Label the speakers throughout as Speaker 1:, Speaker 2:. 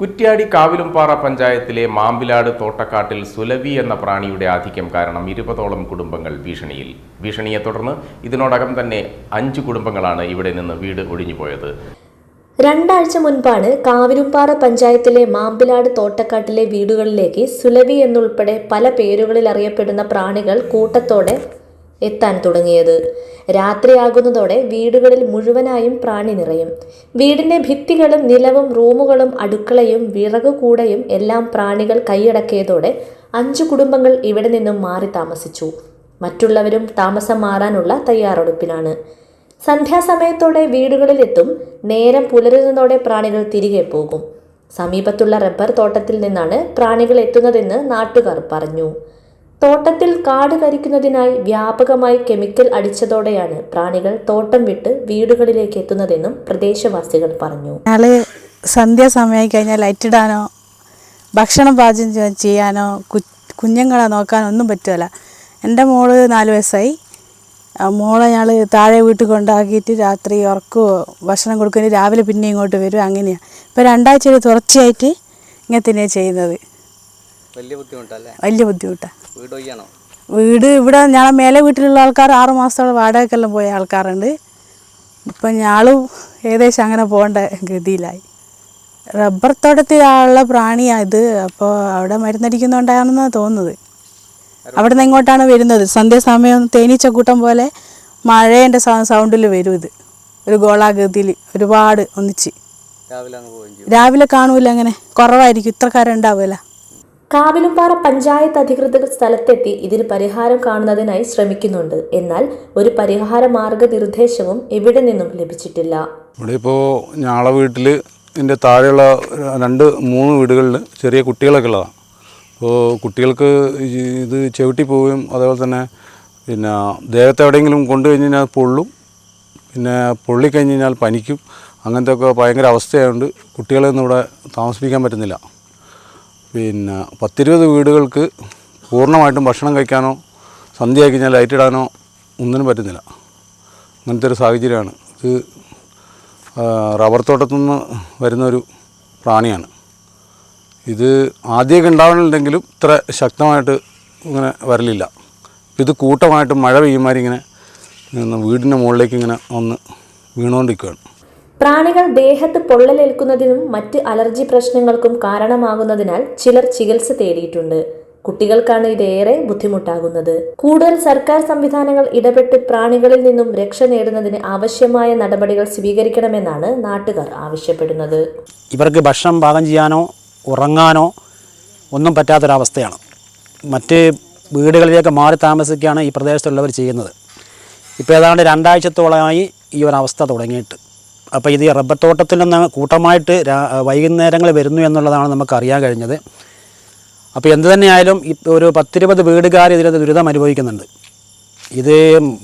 Speaker 1: കുറ്റ്യാടി കാവിലുംപാറ പഞ്ചായത്തിലെ മാമ്പിലാട് തോട്ടക്കാട്ടിൽ സുലഭി എന്ന പ്രാണിയുടെ ആധിക്യം കാരണം 20ഓളം കുടുംബങ്ങൾ ഭീഷണിയെ തുടർന്ന് ഇതിനോടകം തന്നെ 5 കുടുംബങ്ങളാണ് ഇവിടെ നിന്ന് വീട് ഒഴിഞ്ഞുപോയത്.
Speaker 2: 2 ആഴ്ച മുൻപാണ് കാവിലുംപാറ പഞ്ചായത്തിലെ മാമ്പിലാട് തോട്ടക്കാട്ടിലെ വീടുകളിലേക്ക് സുലഭി എന്നുൾപ്പെടെ പല പേരുകളിൽ അറിയപ്പെടുന്ന പ്രാണികൾ കൂട്ടത്തോടെ എത്താൻ തുടങ്ങിയത്. രാത്രിയാകുന്നതോടെ വീടുകളിൽ മുഴുവനായും പ്രാണി നിറയും. വീടിന്റെ ഭിത്തികളും നിലവും റൂമുകളും അടുക്കളയും വിറകുകൂടയും എല്ലാം പ്രാണികൾ കൈയടക്കിയതോടെ 5 കുടുംബങ്ങൾ ഇവിടെ നിന്നും മാറി താമസിച്ചു. മറ്റുള്ളവരും താമസം മാറാനുള്ള തയ്യാറെടുപ്പിലാണ്. സന്ധ്യാസമയത്തോടെ വീടുകളിലെത്തും. നേരം പുലരുന്നതോടെ പ്രാണികൾ തിരികെ പോകും. സമീപത്തുള്ള റബ്ബർ തോട്ടത്തിൽ നിന്നാണ് പ്രാണികൾ എത്തുന്നതെന്ന് നാട്ടുകാർ പറഞ്ഞു. തോട്ടത്തിൽ കാട് കരിക്കുന്നതിനായി വ്യാപകമായി കെമിക്കൽ അടിച്ചതോടെയാണ് പ്രാണികൾ തോട്ടം വിട്ട് വീടുകളിലേക്ക് എത്തുന്നതെന്നും പ്രദേശവാസികൾ പറഞ്ഞു.
Speaker 3: സന്ധ്യാസമയമായി കഴിഞ്ഞാൽ ലൈറ്റിടാനോ ഭക്ഷണം പാചകം ചെയ്യാനോ കുഞ്ഞുങ്ങളെ നോക്കാനോ ഒന്നും പറ്റുമല്ല. എൻ്റെ മോള് 4 വയസ്സായി. മോളെ ഞങ്ങൾ താഴെ വീട്ടിൽ കൊണ്ടാക്കിയിട്ട് രാത്രി ഉറക്കമോ ഭക്ഷണം കൊടുക്കുന്നതിന് രാവിലെ പിന്നെ ഇങ്ങോട്ട് വരും. അങ്ങനെയാണ് ഇപ്പോൾ 2 ആഴ്ച തുടർച്ചയായിട്ട് ഇങ്ങനെ തന്നെയാണ് ചെയ്യുന്നത്.
Speaker 4: വലിയ ബുദ്ധിമുട്ടല്ലേ?
Speaker 3: വലിയ ബുദ്ധിമുട്ടാണ്.
Speaker 4: വീട്
Speaker 3: ഇവിടെ ഞങ്ങളെ മേലെ വീട്ടിലുള്ള ആൾക്കാർ 6 മാസത്തോളം വാടകയ്ക്കെല്ലാം പോയ ആൾക്കാരുണ്ട്. ഇപ്പം ഞാളും ഏകദേശം അങ്ങനെ പോകേണ്ട ഗതിയിലായി. റബ്ബർ തോട്ടത്തിലുള്ള പ്രാണിയാണ് ഇത്. അപ്പോൾ അവിടെ മരുന്നടിക്കുന്നുണ്ടാണെന്നാണ് തോന്നുന്നത്. അവിടെ നിന്ന് ഇങ്ങോട്ടാണ് വരുന്നത്. സന്ധ്യാസമയം തേനീച്ചക്കൂട്ടം പോലെ മഴേൻ്റെ സൗണ്ടിൽ വരും. ഇത് ഒരു ഗോളാകൃതിയിൽ ഒരുപാട് ഒന്നിച്ച്. രാവിലെ കാണൂല, അങ്ങനെ കുറവായിരിക്കും, ഇത്രക്കാരുണ്ടാവില്ല.
Speaker 2: കാവിലുംപാറ പഞ്ചായത്ത് അധികൃതർ സ്ഥലത്തെത്തി ഇതിന് പരിഹാരം കാണുന്നതിനായി ശ്രമിക്കുന്നുണ്ട്. എന്നാൽ ഒരു പരിഹാര മാർഗനിർദ്ദേശവും ഇവിടെ നിന്നും ലഭിച്ചിട്ടില്ല.
Speaker 5: ഇവിടെ ഇപ്പോൾ ഞങ്ങളെ വീട്ടിൽ ഇതിൻ്റെ താഴെയുള്ള 2-3 വീടുകളിൽ ചെറിയ കുട്ടികളൊക്കെ ഉള്ളതാണ്. അപ്പോൾ കുട്ടികൾക്ക് ഇത് ചവിട്ടി പോവുകയും അതേപോലെ തന്നെ പിന്നെ ദേഹത്ത് എവിടെയെങ്കിലും കൊണ്ടു കഴിഞ്ഞ് കഴിഞ്ഞാൽ പൊള്ളും, പിന്നെ പൊള്ളിക്കഴിഞ്ഞ് കഴിഞ്ഞാൽ പനിക്കും. അങ്ങനത്തെ ഒക്കെ ഭയങ്കര അവസ്ഥയായതുകൊണ്ട് കുട്ടികളെയൊന്നും ഇവിടെ താമസിപ്പിക്കാൻ പറ്റുന്നില്ല. പിന്നെ 10-20 വീടുകൾക്ക് പൂർണ്ണമായിട്ടും ഭക്ഷണം കഴിക്കാനോ സന്ധ്യയായി കഴിഞ്ഞാൽ ലൈറ്റ് ഇടാനോ ഒന്നിനും പറ്റുന്നില്ല. അങ്ങനത്തെ ഒരു സാഹചര്യമാണ്. ഇത് റബ്ബർ തോട്ടത്തു നിന്ന് വരുന്നൊരു പ്രാണിയാണ്. ഇത് ആദ്യമൊക്കെ ഉണ്ടാവണമെന്നുണ്ടെങ്കിലും ഇത്ര ശക്തമായിട്ട് ഇങ്ങനെ വരലില്ല. ഇത് കൂട്ടമായിട്ട് മഴ പെയ്യുമാതിരി ഇങ്ങനെ വീടിൻ്റെ മുകളിലേക്ക് ഇങ്ങനെ ഒന്ന് വീണുകൊണ്ടിരിക്കുകയാണ്.
Speaker 2: പ്രാണികൾ ദേഹത്ത് പൊള്ളലേൽക്കുന്നതിനും മറ്റ് അലർജി പ്രശ്നങ്ങൾക്കും കാരണമാകുന്നതിനാൽ ചിലർ ചികിത്സ തേടിയിട്ടുണ്ട്. കുട്ടികൾക്കാണ് ഇതേറെ ബുദ്ധിമുട്ടാകുന്നത്. കൂടുതൽ സർക്കാർ സംവിധാനങ്ങൾ ഇടപെട്ട് പ്രാണികളിൽ നിന്നും രക്ഷ നേടുന്നതിന് ആവശ്യമായ നടപടികൾ സ്വീകരിക്കണമെന്നാണ് നാട്ടുകാർ ആവശ്യപ്പെടുന്നത്.
Speaker 6: ഇവർക്ക് ഭക്ഷണം പാകം ചെയ്യാനോ ഉറങ്ങാനോ ഒന്നും പറ്റാത്തൊരവസ്ഥയാണ്. മറ്റ് വീടുകളിലേക്ക് മാറി താമസിക്കുകയാണ് ഈ പ്രദേശത്തുള്ളവർ ചെയ്യുന്നത്. ഇപ്പോൾ ഏതാണ്ട് 2 ആഴ്ചത്തോളമായി ഈ ഒരു അവസ്ഥ തുടങ്ങിയിട്ട്. അപ്പോൾ ഇത് റബ്ബർ തോട്ടത്തിൽ നിന്ന് കൂട്ടമായിട്ട് വൈകുന്നേരങ്ങളിൽ വരുന്നു എന്നുള്ളതാണ് നമുക്ക് അറിയാൻ കഴിഞ്ഞത്. അപ്പോൾ എന്തു തന്നെയായാലും ഒരു 10-20 വീടുകാർ ഇതിൽ ദുരിതം അനുഭവിക്കുന്നുണ്ട്. ഇത്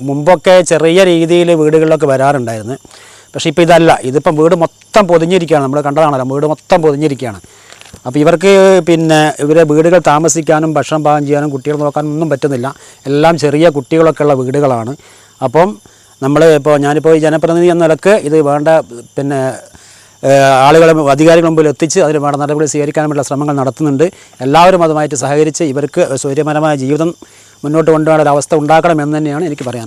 Speaker 6: മുമ്പൊക്കെ ചെറിയ രീതിയിൽ വീടുകളിലൊക്കെ വരാറുണ്ടായിരുന്നു. പക്ഷേ ഇപ്പോൾ ഇതല്ല. ഇതിപ്പം വീട് മൊത്തം പൊതിഞ്ഞിരിക്കുകയാണ്. നമ്മൾ കണ്ടതാണല്ലോ, വീട് മൊത്തം പൊതിഞ്ഞിരിക്കുകയാണ്. അപ്പോൾ ഇവർക്ക് പിന്നെ ഇവരെ വീടുകൾ താമസിക്കാനും ഭക്ഷണം പാകം ചെയ്യാനും കുട്ടികൾ നോക്കാനും ഒന്നും പറ്റുന്നില്ല. എല്ലാം ചെറിയ കുട്ടികളൊക്കെ ഉള്ള വീടുകളാണ്. അപ്പം ഞാനിപ്പോൾ ഈ ജനപ്രതിനിധി എന്ന നിലക്ക് ഇത് വേണ്ട പിന്നെ ആളുകളെ അധികാരികൾ മുമ്പിൽ എത്തിച്ച് അതിന് വേണ്ട നടപടി സ്വീകരിക്കാനുള്ള ശ്രമങ്ങൾ നടത്തുന്നുണ്ട്. എല്ലാവരും അതുമായിട്ട് സഹകരിച്ച് ഇവർക്ക് സ്വൈര്യപരമായ ജീവിതം മുന്നോട്ട് കൊണ്ടുപോകാൻ ഒരു അവസ്ഥ ഉണ്ടാക്കണമെന്ന് തന്നെയാണ് എനിക്ക് പറയാൻ.